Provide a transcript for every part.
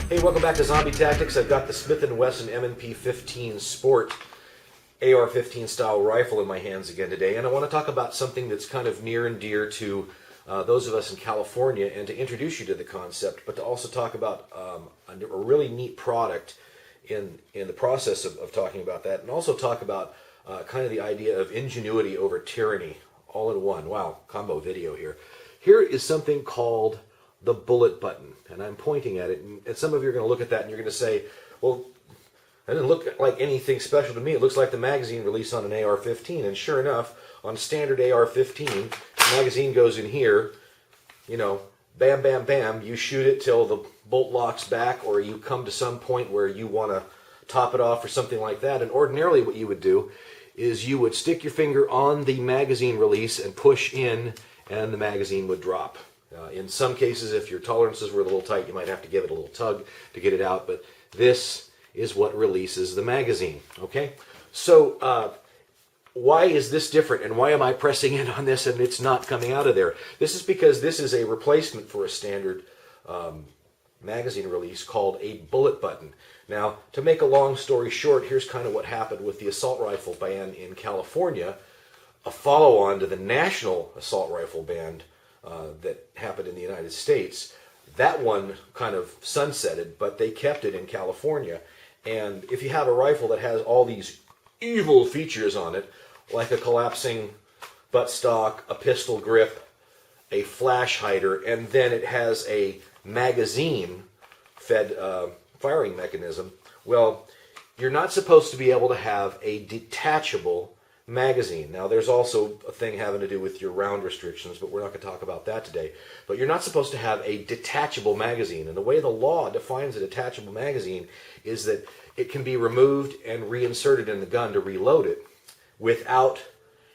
Hey, welcome back to Zombie Tactics. I've got the Smith & Wesson M&P 15 Sport AR-15 style rifle in my hands again today, and I want to talk about something that's kind of near and dear to those of us in California, and to introduce you to the concept, but to also talk about a really neat product in the process of talking about that, and also talk about kind of the idea of ingenuity over tyranny, all in one. Wow, combo video here. Here is something called the bullet button, and I'm pointing at it, and some of you are going to look at that and you're going to say, well, that doesn't look like anything special to me. It looks like the magazine release on an AR-15, and sure enough, on standard AR-15, the magazine goes in here, you know, bam, bam, bam, you shoot it till the bolt locks back, or you come to some point where you want to top it off or something like that, and ordinarily what you would do is you would stick your finger on the magazine release and push in, and the magazine would drop. In some cases, if your tolerances were a little tight, you might have to give it a little tug to get it out, but this is what releases the magazine, okay? So why is this different, and why am I pressing in on this and it's not coming out of there? This is because this is a replacement for a standard magazine release called a bullet button. Now, to make a long story short, here's kind of what happened with the assault rifle ban in California, a follow-on to the national assault rifle ban that happened in the United States. That one kind of sunsetted, but they kept it in California. And if you have a rifle that has all these evil features on it, like a collapsing buttstock, a pistol grip, a flash hider, and then it has a magazine-fed firing mechanism, well, you're not supposed to be able to have a detachable magazine. Now, there's also a thing having to do with your round restrictions, but we're not going to talk about that today. But you're not supposed to have a detachable magazine. And the way the law defines a detachable magazine is that it can be removed and reinserted in the gun to reload it without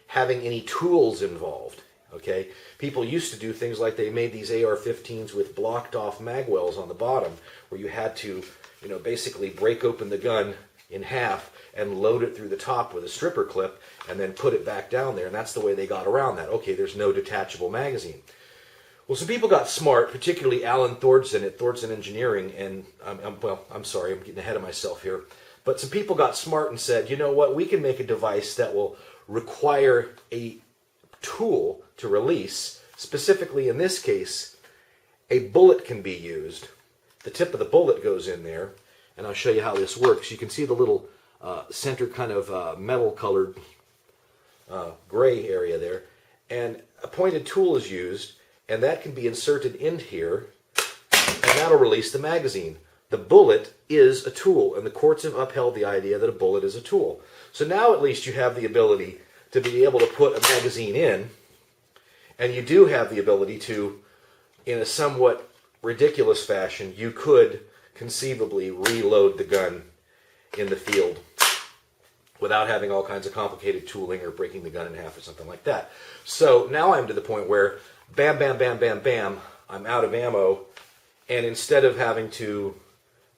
having any tools involved. Okay? People used to do things like they made these AR-15s with blocked off magwells on the bottom, where you had to, you know, basically break open the gun in half and load it through the top with a stripper clip and then put it back down there, and that's the way they got around that. Okay, there's no detachable magazine. Well, some people got smart, particularly Alan Thordson at Thordson Engineering, and I'm sorry, I'm getting ahead of myself here, but some people got smart and said, you know what, we can make a device that will require a tool to release. Specifically in this case, a bullet can be used. The tip of the bullet goes in there, and I'll show you how this works. You can see the little center kind of metal-colored gray area there, and a pointed tool is used, and that can be inserted in here, and that'll release the magazine. The bullet is a tool, and the courts have upheld the idea that a bullet is a tool. So now at least you have the ability to be able to put a magazine in, and you do have the ability to, in a somewhat ridiculous fashion, you could conceivably reload the gun in the field without having all kinds of complicated tooling or breaking the gun in half or something like that. So now I'm to the point where bam, bam, bam, bam, bam, I'm out of ammo, and instead of having to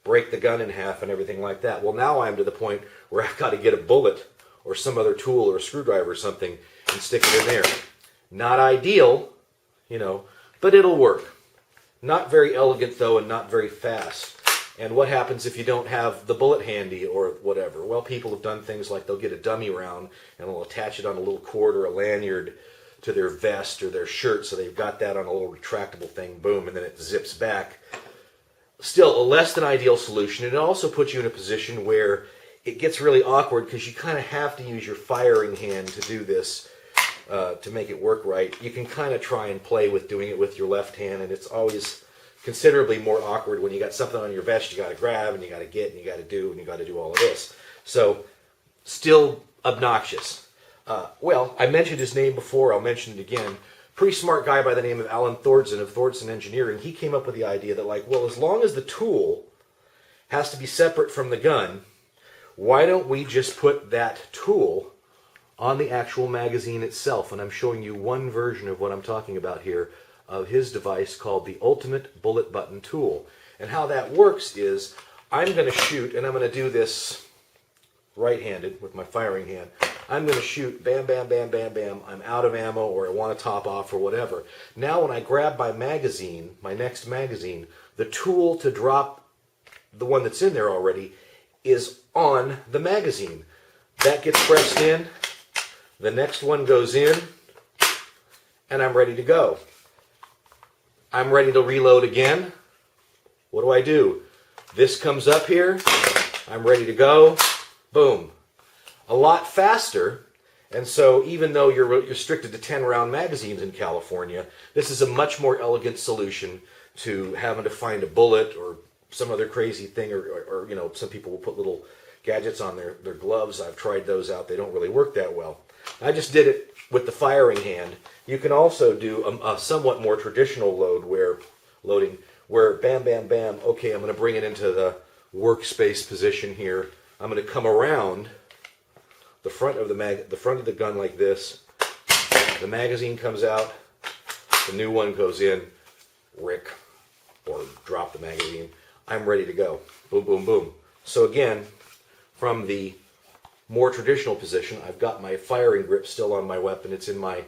break the gun in half and everything like that, well, now I'm to the point where I've got to get a bullet or some other tool or a screwdriver or something and stick it in there. Not ideal, you know, but it'll work. Not very elegant, though, and not very fast. And what happens if you don't have the bullet handy or whatever? Well, people have done things like they'll get a dummy round and they'll attach it on a little cord or a lanyard to their vest or their shirt, so they've got that on a little retractable thing, boom, and then it zips back. Still, a less than ideal solution. It also puts you in a position where it gets really awkward because you kind of have to use your firing hand to do this to make it work right. You can kind of try and play with doing it with your left hand, and it's always considerably more awkward when you got something on your vest you got to grab and you got to get and you got to do and you got to do all of this. So, still obnoxious. Well, I mentioned his name before, I'll mention it again. Pretty smart guy by the name of Alan Thordson of Thordson Engineering. He came up with the idea that, like, well, as long as the tool has to be separate from the gun, why don't we just put that tool on the actual magazine itself? And I'm showing you one version of what I'm talking about here, of his device called the Ultimate Bullet Button Tool. And how that works is, I'm going to shoot, and I'm going to do this right-handed with my firing hand. I'm going to shoot, bam, bam, bam, bam, bam, I'm out of ammo, or I want to top off, or whatever. Now when I grab my magazine, my next magazine, the tool to drop the one that's in there already, is on the magazine. That gets pressed in, the next one goes in, and I'm ready to go. I'm ready to reload again. What do? This comes up here, I'm ready to go, boom. A lot faster, and so even though you're restricted to 10-round magazines in California, this is a much more elegant solution to having to find a bullet or some other crazy thing, or you know, some people will put little gadgets on their gloves. I've tried those out. They don't really work that well. I just did it with the firing hand. You can also do a somewhat more traditional loading where bam, bam, bam, okay, I'm going to bring it into the workspace position here. I'm going to come around the front of the gun like this. The magazine comes out, the new one goes in, rick, or drop the magazine. I'm ready to go. Boom, boom, boom. So again, from the more traditional position, I've got my firing grip still on my weapon. It's in my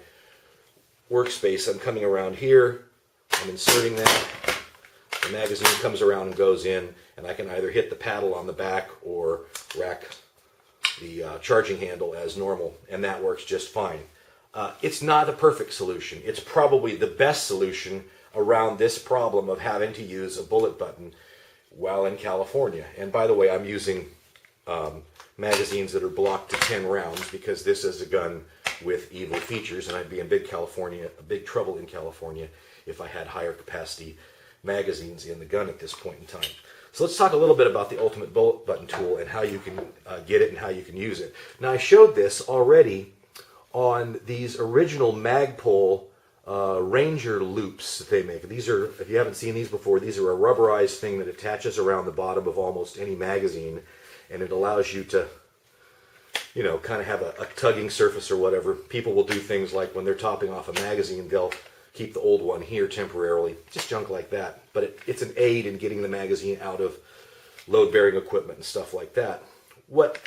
workspace. I'm coming around here, I'm inserting that. The magazine comes around and goes in, and I can either hit the paddle on the back or rack the charging handle as normal, and that works just fine. It's not a perfect solution. It's probably the best solution around this problem of having to use a bullet button while in California. And by the way, I'm using magazines that are blocked to 10 rounds because this is a gun with evil features, and I'd be in big trouble in California if I had higher capacity magazines in the gun at this point in time. So let's talk a little bit about the ultimate bullet button tool and how you can get it and how you can use it. Now, I showed this already on these original Magpul Ranger loops that they make. These are, if you haven't seen these before, these are a rubberized thing that attaches around the bottom of almost any magazine, and it allows you to, you know, kind of have a tugging surface or whatever. People will do things like when they're topping off a magazine, they'll keep the old one here temporarily, just junk like that. But it's an aid in getting the magazine out of load-bearing equipment and stuff like that. What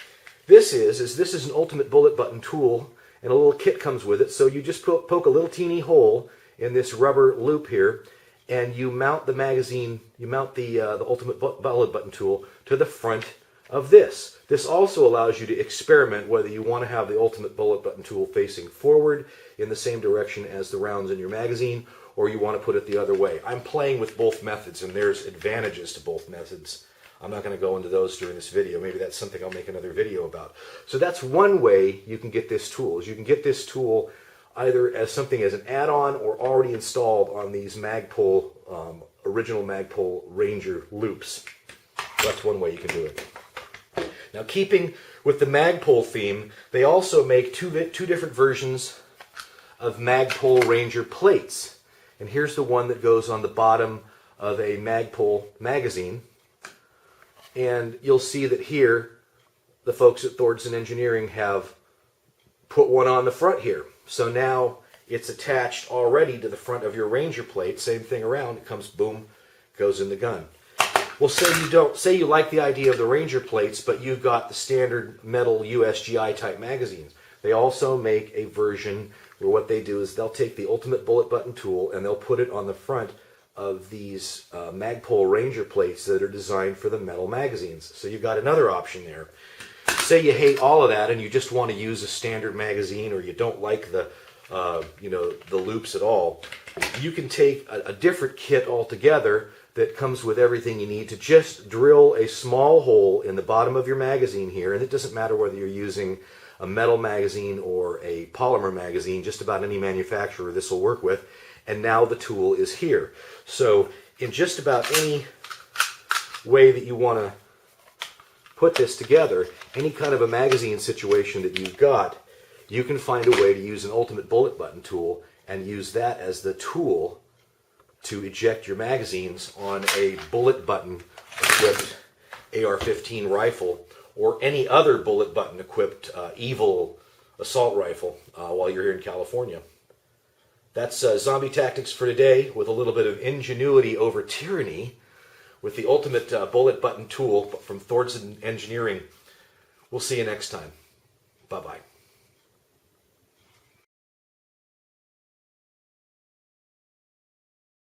this is this is an ultimate bullet button tool, and a little kit comes with it. So you just poke a little teeny hole in this rubber loop here, and you mount the magazine, you mount the ultimate bullet button tool to the front of this. This also allows you to experiment whether you want to have the ultimate bullet button tool facing forward in the same direction as the rounds in your magazine, or you want to put it the other way. I'm playing with both methods, and there's advantages to both methods. I'm not going to go into those during this video. Maybe that's something I'll make another video about. So that's one way you can get this tool. Is you can get this tool either as something as an add-on or already installed on these Magpul, original Magpul Ranger loops. That's one way you can do it. Now, keeping with the Magpul theme, they also make two different versions of Magpul Ranger plates. And here's the one that goes on the bottom of a Magpul magazine. And you'll see that here, the folks at Thordson Engineering have put one on the front here. So now it's attached already to the front of your Ranger plate. Same thing around. It comes, boom, goes in the gun. Well, say you like the idea of the Ranger plates, but you've got the standard metal USGI type magazines. They also make a version where what they do is they'll take the ultimate bullet button tool and they'll put it on the front of these Magpul Ranger plates that are designed for the metal magazines. So you've got another option there. Say you hate all of that and you just want to use a standard magazine, or you don't like the the loops at all. You can take a different kit altogether that comes with everything you need to just drill a small hole in the bottom of your magazine here, and it doesn't matter whether you're using a metal magazine or a polymer magazine, just about any manufacturer this will work with, and now the tool is here. So in just about any way that you want to put this together, any kind of a magazine situation that you've got, you can find a way to use an ultimate bullet button tool and use that as the tool to eject your magazines on a bullet button equipped AR-15 rifle or any other bullet button equipped evil assault rifle while you're here in California. That's Zombie Tactics for today, with a little bit of ingenuity over tyranny with the ultimate bullet button tool from Thordson Engineering. We'll see you next time. Bye-bye.